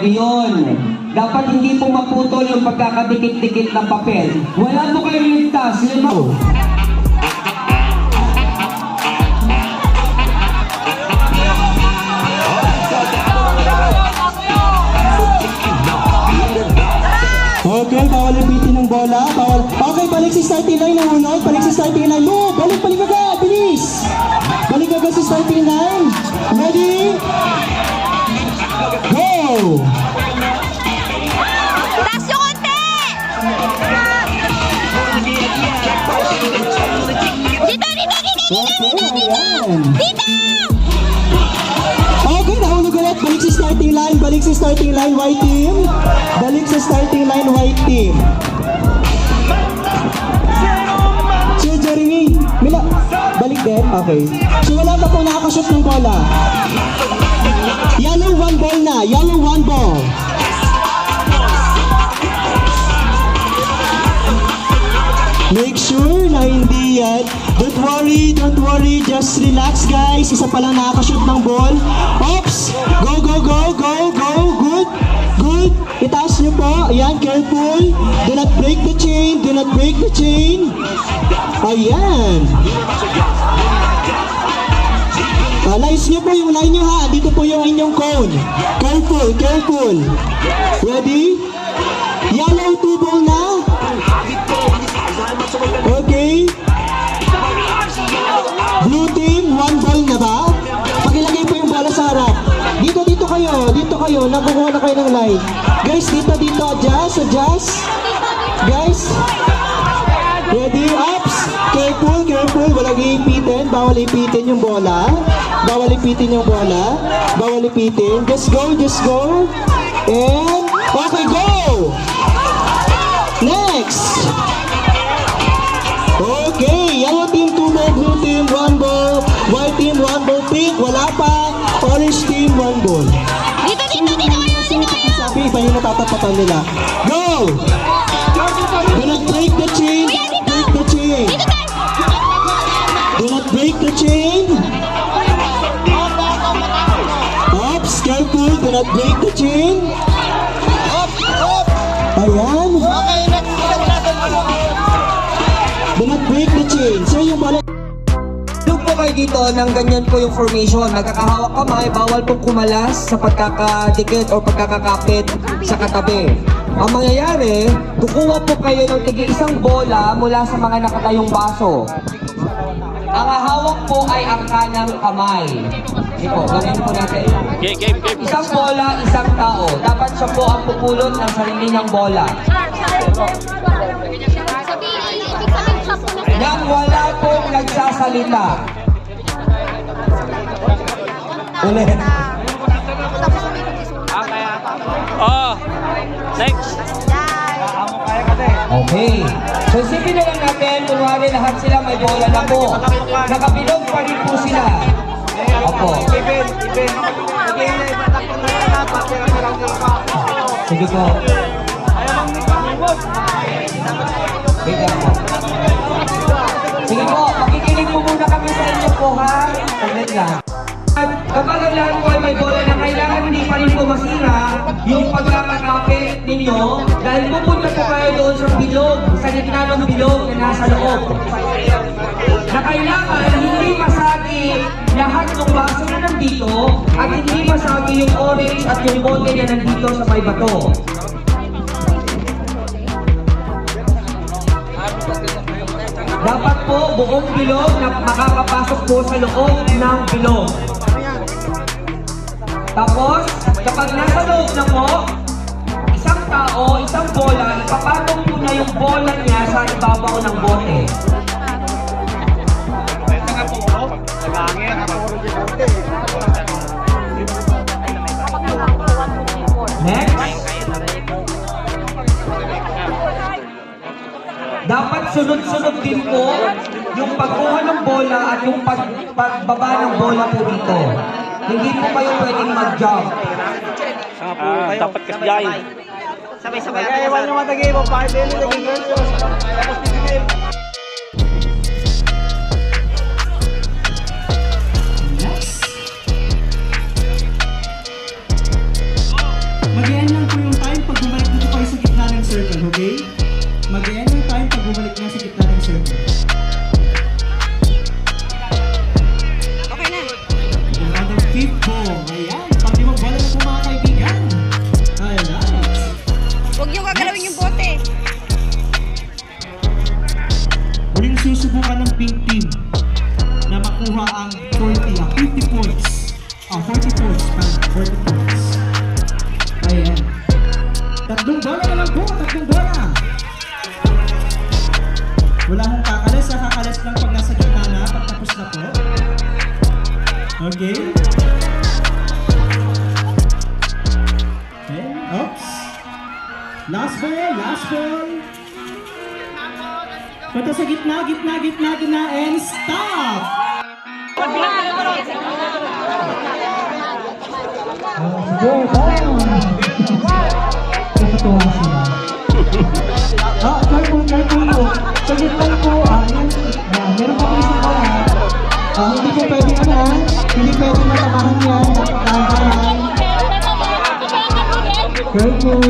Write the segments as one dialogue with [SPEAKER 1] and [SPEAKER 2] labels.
[SPEAKER 1] pwede yun. Dapat hindi po maputol yung pagkakadikit-dikit ng papel. Wala po kayong ligtas. Lima.
[SPEAKER 2] Okay, bawal lipitin ng bola. Bawal. Okay, balik si starting line ng unod. Balik si starting line. Move! Balik agad! Bilis! Balik agad si starting line. Ready? Go!
[SPEAKER 3] Taas yung konti! Dito!
[SPEAKER 2] Okay, nahulog ulit. Balik si starting line. Balik si starting line, white team. Balik sa starting line, white team. So, Jeremy, balik din? Okay. So, wala pa po nakakashoot ng bola. Yellow one ball na. Yellow one ball. Make sure na hindi yan. Don't worry, just relax guys. Isa pa lang nakakashoot ng ball. Oops! Go, good. Itaas nyo po. Ayan, careful. Do not break the chain. Ayan. Lines nyo po yung line nyo ha. Dito po yung inyong cone. Careful. Ready? Yellow 2 ball na. Okay. Blue team, 1 ball na ba? Pagilagay po yung bola sa harap. Dito kayo. Nakukuha na kayo ng line. Guys, dito. Adjust. Guys. Ready? Ups. Careful. Walang iipitin. Bawal ipitin yung bola. Just go. And, okay, go! Next! Okay, yellow team 2 ball, blue team 1 ball, white team 1 ball, pink, wala pa, orange team 1 ball.
[SPEAKER 3] Dito kayo!
[SPEAKER 2] Sabi, iba yung natatapatan nila. Go! Do not break the chain. Do not break the chain. Oops, careful, do not break the chain. Ayan. Do not break the chain. So yung bola.
[SPEAKER 1] Look po kayo dito ng ganyan po yung formation. Nagkakahawak kamay, bawal pong kumalas sa pagkakadikit o pagkakakapit sa katabi. Ang mangyayari, kukuha po kayo ng tig-isang bola mula sa mga nakatayong baso. Ang hawak po ay ang kanang kamay. Ito, ganyan po natin.
[SPEAKER 4] Game.
[SPEAKER 1] Isang bola, isang tao. Dapat siya po ang pupulot ng sarili niyang bola. Nang wala pong nagsasalita. Ulit.
[SPEAKER 4] Oh, next.
[SPEAKER 1] Okay. So isipin na lang natin, kunwari lahat sila may bola na po. Nakabilog pa rin po sila. Opo. Sige po. Wait lang po. Sige po, makikinig po muna kami sa inyo po ha. Saglit lang. At kapag ang lahat po ay may bola na kailangan hindi pa rin po masira yung pagkakakapit ninyo dahil pupunta po kayo doon sa bilog, sa gitna ng bilog na nasa loob. Na kailangan hindi masagi lahat ng baso na nandito at hindi masagi yung orange at yung bote na nandito sa may bato. Dapat po buong bilog na makakapasok po sa loob ng bilog. Tapos, kapag nasa loob na po, isang tao, isang bola, ipapatong po na yung bola niya sa ibabaw ng bote. Next. Dapat sunod-sunod din po yung pagkuha ng bola at yung pagbaba ng bola po dito. Hindi po kayo pwedeng mag-jump.
[SPEAKER 4] Dapat kasyahin.
[SPEAKER 5] Sabay-sabay. Kaya iwan nyo matagay mo. Pakit din yung naging girls. Tapos pipigil.
[SPEAKER 1] Mag
[SPEAKER 2] bumalik na sa gitna ng circle.
[SPEAKER 3] Okay na.
[SPEAKER 2] Another fifth ball. Ayan, pang-limang bola na po mga kaibigan. Alright.
[SPEAKER 3] Huwag niyo gagalawin yung bote.
[SPEAKER 2] Muling susubukan ng pink team na makuha ang 50 points. 40 points. 40 points. Ayan. Tatlong bola na lang po. Tatlong bola. Wala hong kakalas. Kakalas lang pag nasa gitna na. Pagtapos na po. Okay. Okay. Oops. Last ball. Last ball. Punta sa gitna, and stop! Sige, down! Natutuwa sila. Careful po. Sa gitna po, meron pa po isang bola. Hindi po pwede hindi pwede matamahan yan. Dahan-dahan. Careful!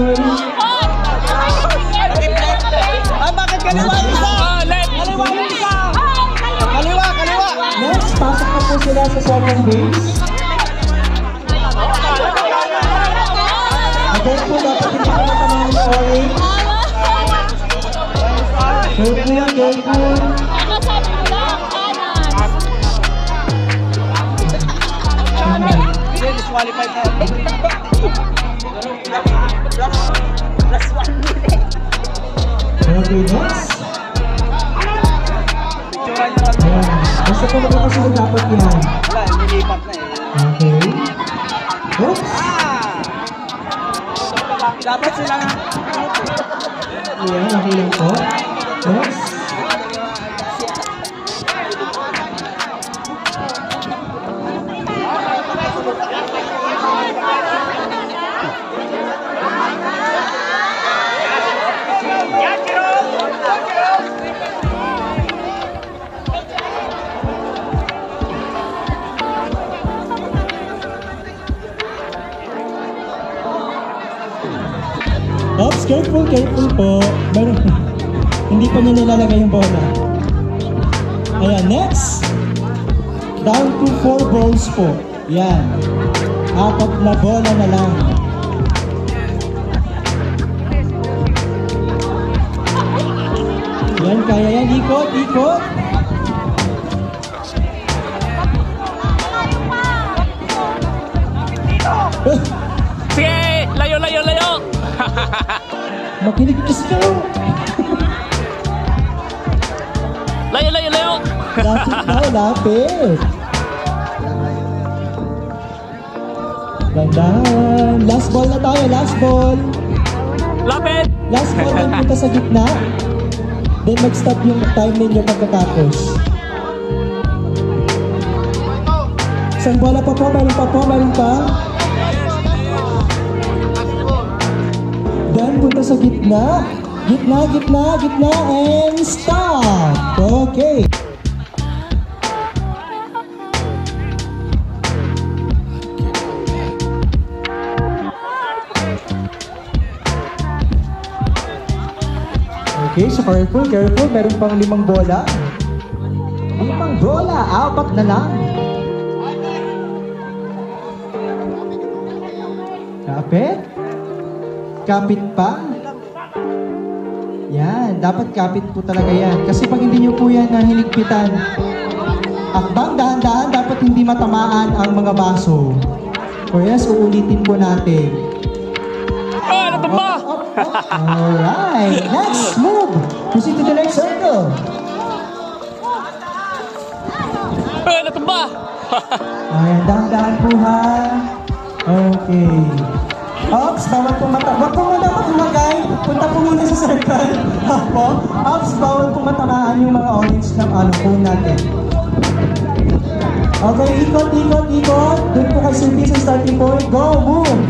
[SPEAKER 5] Bakit kaliwa isa? Kaliwa yung isa! Kaliwa!
[SPEAKER 2] Next, pasok na po sila sa second base. Again po, dapat hindi ko matamahan ng orange. Careful.
[SPEAKER 5] Disqualified na.
[SPEAKER 2] Okay, next.
[SPEAKER 5] Picturean nyo lang.
[SPEAKER 2] Ayan. Basta po magkakasunod dapat yan.
[SPEAKER 5] Wala, nilipat na eh.
[SPEAKER 2] Okay. Oops.
[SPEAKER 5] Dapat sila nga.
[SPEAKER 2] Ayan, okay lang po. Next. Oops, careful po. Meron, hindi pa niya nilalagay yung bola. Ayan, next. Down to 4 balls po. Yan. 4 na bola na lang. Yan, kaya yan. Ikot.
[SPEAKER 4] Sige! Layo!
[SPEAKER 2] Makinig kasi kayo.
[SPEAKER 4] Layo!
[SPEAKER 2] Lapit. Dandahan. Last ball na tayo, last ball.
[SPEAKER 4] Lapit!
[SPEAKER 2] Last ball na punta sa gitna. Then mag-stop yung time ninyo pagkatapos. Isang bola pa po, meron pa. Then punta sa gitna. Gitna, and stop! Okay. Okay, so careful. Meron pang 5 bola. 5 bola, 4 na lang. Kapit pa. Yan, dapat kapit po talaga yan. Kasi pag hindi nyo po yan hinigpitan, akbang dahan-dahan, dapat hindi matamaan ang mga baso. Or yes, uulitin po natin.
[SPEAKER 4] Natumba!
[SPEAKER 2] Alright, next move. Proceed to the next circle.
[SPEAKER 4] Natumba!
[SPEAKER 2] Ayan, dahan-dahan po ha. Okay. Ops, bawal po wag po muna maglagay. Punta po muna sa circle. Opo. Ops, bawal po matamaan yung mga orange ng phone natin. Okay, ikot. Doon po kayo survey sa starting point. Go, move.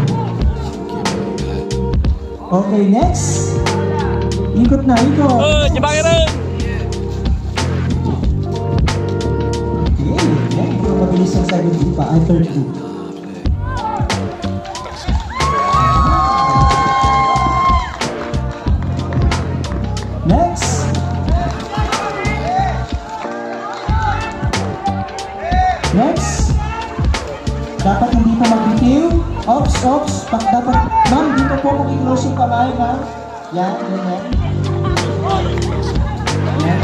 [SPEAKER 2] Okay, next. Ikot.
[SPEAKER 4] Jabangin rin!
[SPEAKER 2] Okay, yan. Ito mabilis ang 70 pa. 32. Next. Ops. Dapat, ma'am, dito po mag-close yung kamay, ma'am. Yan, ganyan. Yan.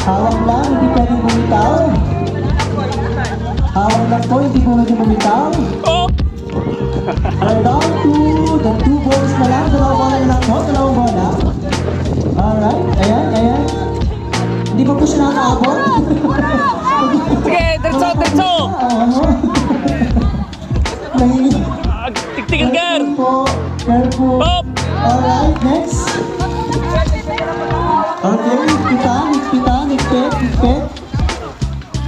[SPEAKER 2] Hawak lang, hindi pwedeng bumitaw. Hawak lang po, hindi po pwedeng bumitaw.
[SPEAKER 4] Oh!
[SPEAKER 2] We're down to the 2 balls na lang. Dalawang bola na lang po, dalawang bola. Alright, ayan. Hindi pa po siya nakakaabot.
[SPEAKER 4] Sige, diretso!
[SPEAKER 2] Nahihirap
[SPEAKER 4] Tiktikan, girl!
[SPEAKER 2] po. Careful.
[SPEAKER 4] Up!
[SPEAKER 2] Alright, next. Okay, higpit.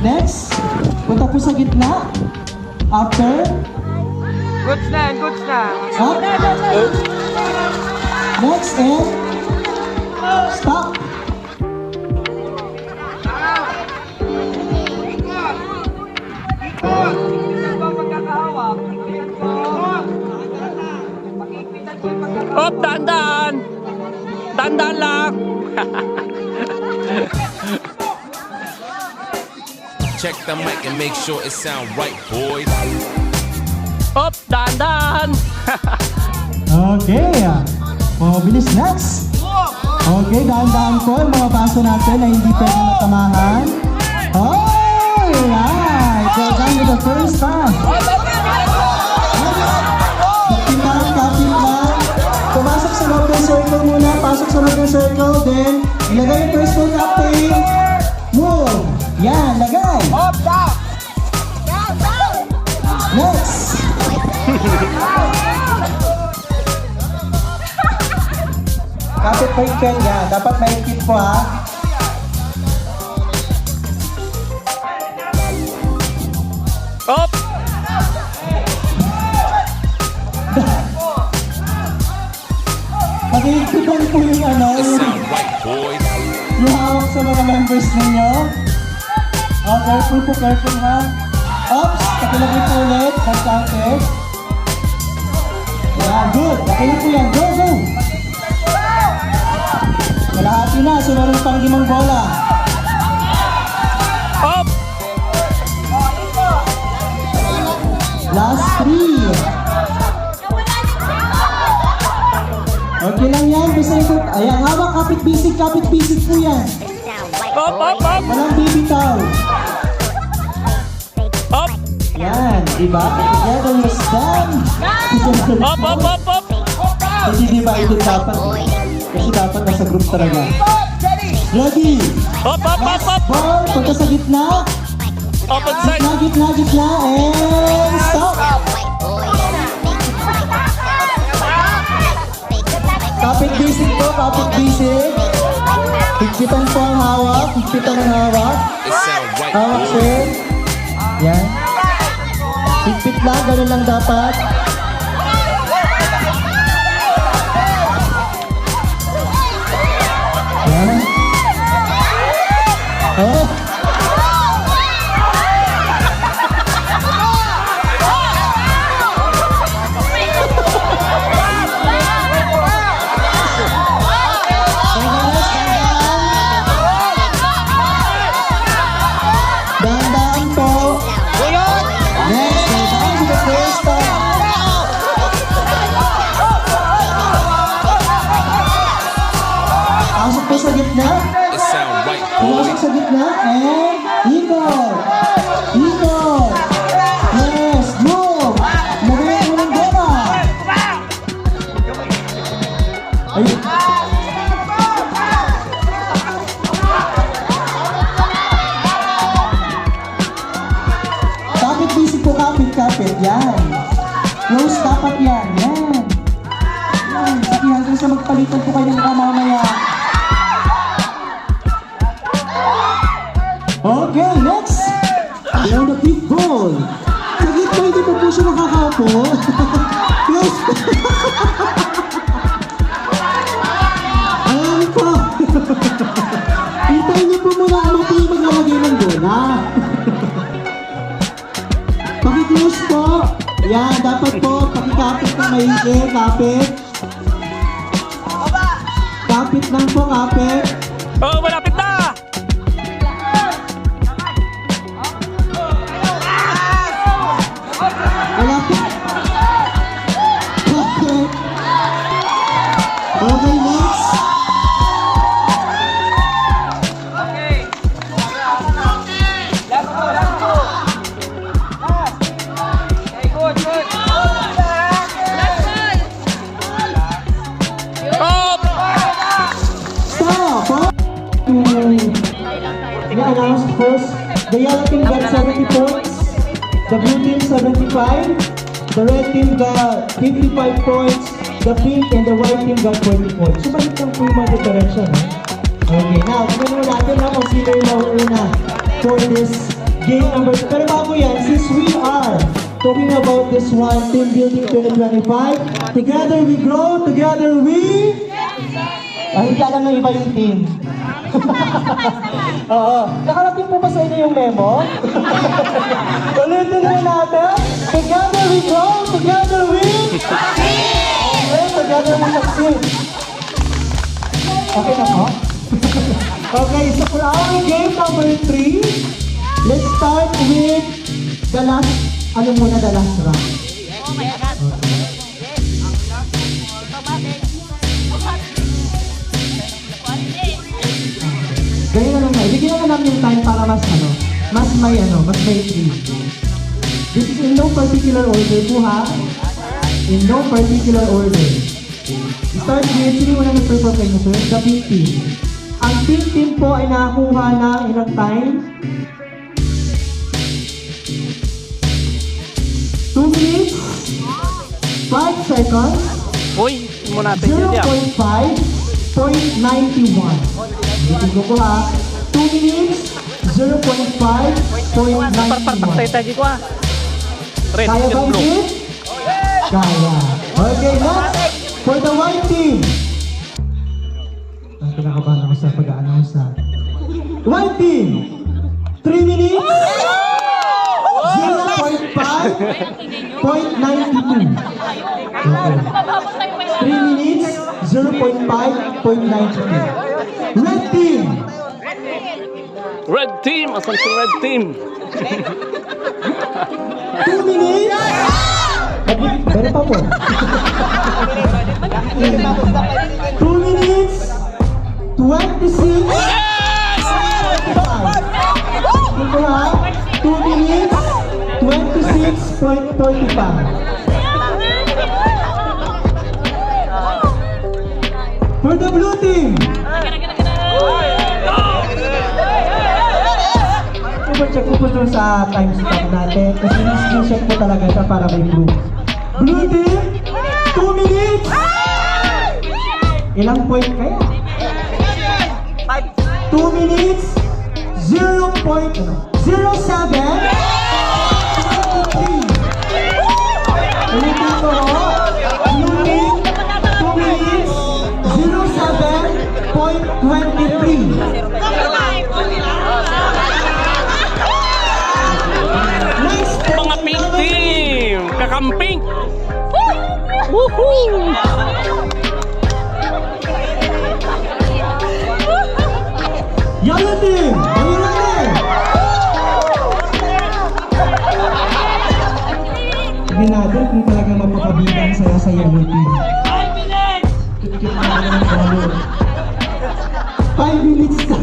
[SPEAKER 2] Next. Punta po sa gitna. After.
[SPEAKER 5] Goods na.
[SPEAKER 2] Up. Next and stop.
[SPEAKER 4] Up, dandan! Dandan lang!
[SPEAKER 6] Check the mic and make sure it sound right, boys.
[SPEAKER 4] Up, dandan!
[SPEAKER 2] Okay. Bilis next. Okay, dahan-dahan po yung mga paso natin na hindi pwede matamahan. Alright. Well done with the first pass. Kapit lang. Pumasok sa loob ng circle muna. Pasok sa loob ng circle. Then, ilagay yung first ball captain. Move. Yan, lagay. Next. Kapit po yung pen niya. Dapat maikip po ha.
[SPEAKER 4] Up!
[SPEAKER 2] Mag-iikipan po yung
[SPEAKER 6] It sound right, boys.
[SPEAKER 2] yung hawak sa mga members ninyo. Careful ha. Oops, pakilagay po ulit. Nag-counted. Yeah, good. Okay na po yan. Go! Kalahati na. So, meron pang 5 bola.
[SPEAKER 4] Up!
[SPEAKER 2] Last 3. Okay lang yan. Basta ito. Ayan, hawak. Kapit-bisig po yan.
[SPEAKER 4] Up!
[SPEAKER 2] Walang bibitaw.
[SPEAKER 4] Up!
[SPEAKER 2] Yan, diba? Together we stand.
[SPEAKER 4] Up!
[SPEAKER 2] Hindi diba ito dapat? Kasi dapat nasa group talaga. Ready?
[SPEAKER 4] Up!
[SPEAKER 2] Ball, punta sa gitna.
[SPEAKER 4] Up on side!
[SPEAKER 2] Gitna, and stop. Kapit basic po, Higpitan po ang hawak,
[SPEAKER 6] It sound right,
[SPEAKER 2] Hawak
[SPEAKER 6] boys.
[SPEAKER 2] sir. Yan. Higpit lang, ganun lang dapat. Yan. Oh. Dahan-dahan po. Next, dahan to the first time. Pasok po sa gitna.
[SPEAKER 6] It sound right,
[SPEAKER 2] Pumasok
[SPEAKER 6] boys.
[SPEAKER 2] sa gitna. And ikot. Yes, move. Nagayan mo ng bola. Ayun. Kapit busy po, kapit. Yan. Close dapat yan. Yan. Sige, hanggang sa magpalitan po kayo ng mamaya. Okay, next. Now the big ball. Sa gitna, hindi pa po siya nakakapo. Close. Ayan po. Hintayin niyo po muna ano po yung maglalagay ng bola. Paki-close po. Yan, dapat po. Pakikapit na maigi. Kapit. Kapit lang po, kapit.
[SPEAKER 4] Oh, malapit na!
[SPEAKER 2] Wala po. ina-announce first. The yellow team got 70 points. The blue team 75. The red team got 55 points. The pink and the white team got 20 points. So, balik lang po yung mga direction. Okay, now, tignan mo natin na kung sino yung nauuna for this game number 2. Pero bago yan, since we are talking about this one, Team Building 2025, together we grow, together we... Ay, hindi alam ng iba yung team. Oo. Nakarating po ba sa inyo yung memo? Ulitin na natin. Together we grow, together we... Okay, together we succeed. Okay na po? Okay, so for our game number 3, let's start with the last, the last round. Ganyan na lang, ibigyan na namin yung time para mas may free. This is in no particular order po ha. In no particular order. Start with, sino muna nag-perform kayo sir? The pink team. Ang pink team po ay nakakuha ng ilang time? 2 minutes, 5 seconds,
[SPEAKER 4] Uy, mo natin yun yan.
[SPEAKER 2] 0.5.91. Ulitin ko po ha. 2 minutes, 0.5.91.
[SPEAKER 4] Parpar tayo ko ah. Red
[SPEAKER 2] Kaya ba
[SPEAKER 4] and blue.
[SPEAKER 2] it? Kaya. Okay, next. For the white team. Ang pinakabahan ako sa pag-a-announce na. White team. 3 minutes. 0.5.92. Okay. 3 minutes. 0.5.92. Red team.
[SPEAKER 4] Red team! Asan si red team?
[SPEAKER 2] 2 minutes. Pero pa po. 2 minutes, 26, 25. Ito ha, 2 minutes, 26.35. For the blue team. Check ko po dun sa time stop natin kasi screenshot po talaga siya para may proof. Blue team, 2 minutes! Ilang point kaya? 2 minutes, 0.07. Ulitin ko ho. Blue team, 2 minutes, 07.23.
[SPEAKER 4] Mga pink team! Kakamping! Woohoo!
[SPEAKER 2] Yellow team, are you ready? Tignan natin kung talaga mapapabigyan saya sa yellow team. 5 minutes na.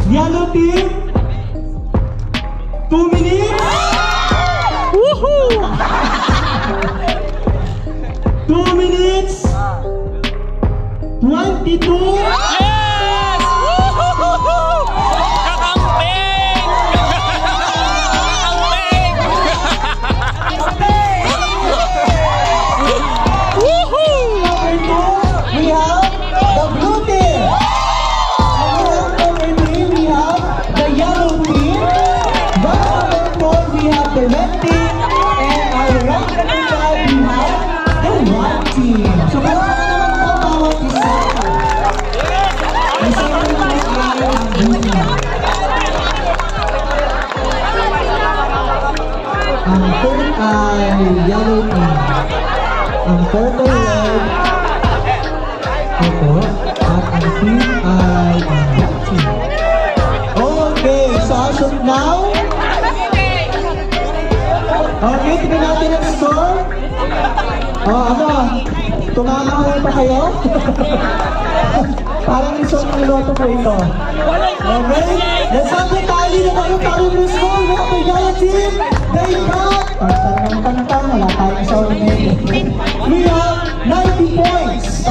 [SPEAKER 2] Yellow team, 2 minutes.
[SPEAKER 4] Woohoo!
[SPEAKER 2] 2 minutes, 22.
[SPEAKER 4] Yes! Woohoo! Kakamping! Kakamping! Woohoo!
[SPEAKER 2] Number 2, we have the blue team. Number 3, we have the yellow team. Number 4, we have the red team. And our rank number 5, we have the white team. So, meron ka naman po bawat isa. Ang second place ay ang blue team. Ang third ay yellow team. Ang fourth ay red. Ito. At ang fifth ay ang white team. Okay, so as of now, okay, tignan natin ang score. Tumama pa kayo? Parang isang niloto po ito. Okay, let's have the tally na tayo ng score. We have the yellow team. They got, wala tayong sa ulit. We have 90 points.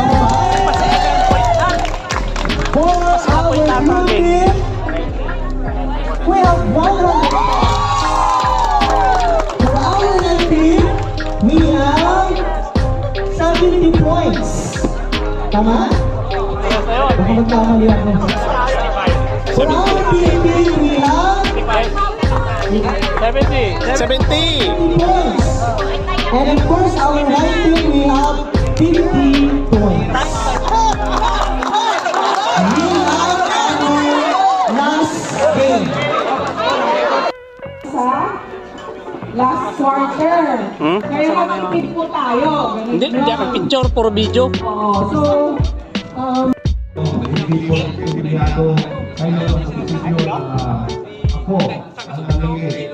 [SPEAKER 2] For our blue team, we have 100. For our red team, we have 70 points. Tama? Baka magkamali ako. For our team, we have
[SPEAKER 4] 70.
[SPEAKER 2] 50 points. And of course, our right team, we have 50 points. We have our last game.
[SPEAKER 7] Last quarter. Kaya mag-team po tayo.
[SPEAKER 4] Hindi ako picture, puro video.
[SPEAKER 7] So,
[SPEAKER 8] hindi po empleyado kayo sa posisyon ako ang namili.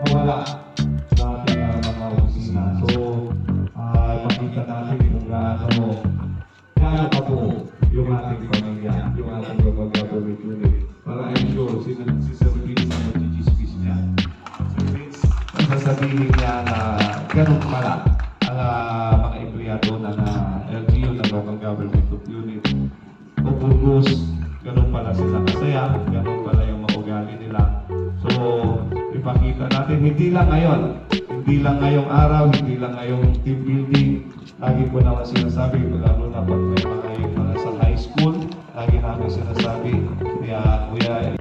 [SPEAKER 8] Mawala sa ating mga opisina. So, makita natin kung gaano pa po yung ating pamilya, yung ating pamilya ulit. Para I'm sure, si Sir Vince na mag-gisgis niya. Sir Vince, sasabihin niya na ganun pala ang mga empleyado na LGU, na Local Government of Unit, o Burgos, ganun pala sila kasaya, ganun pala yung mga ugali nila. So, ipakita natin, hindi lang ngayong araw, hindi lang ngayong team building. Lagi po naman sinasabi, lalo na pag may mga sa high school, lagi namin sinasabi, Kuya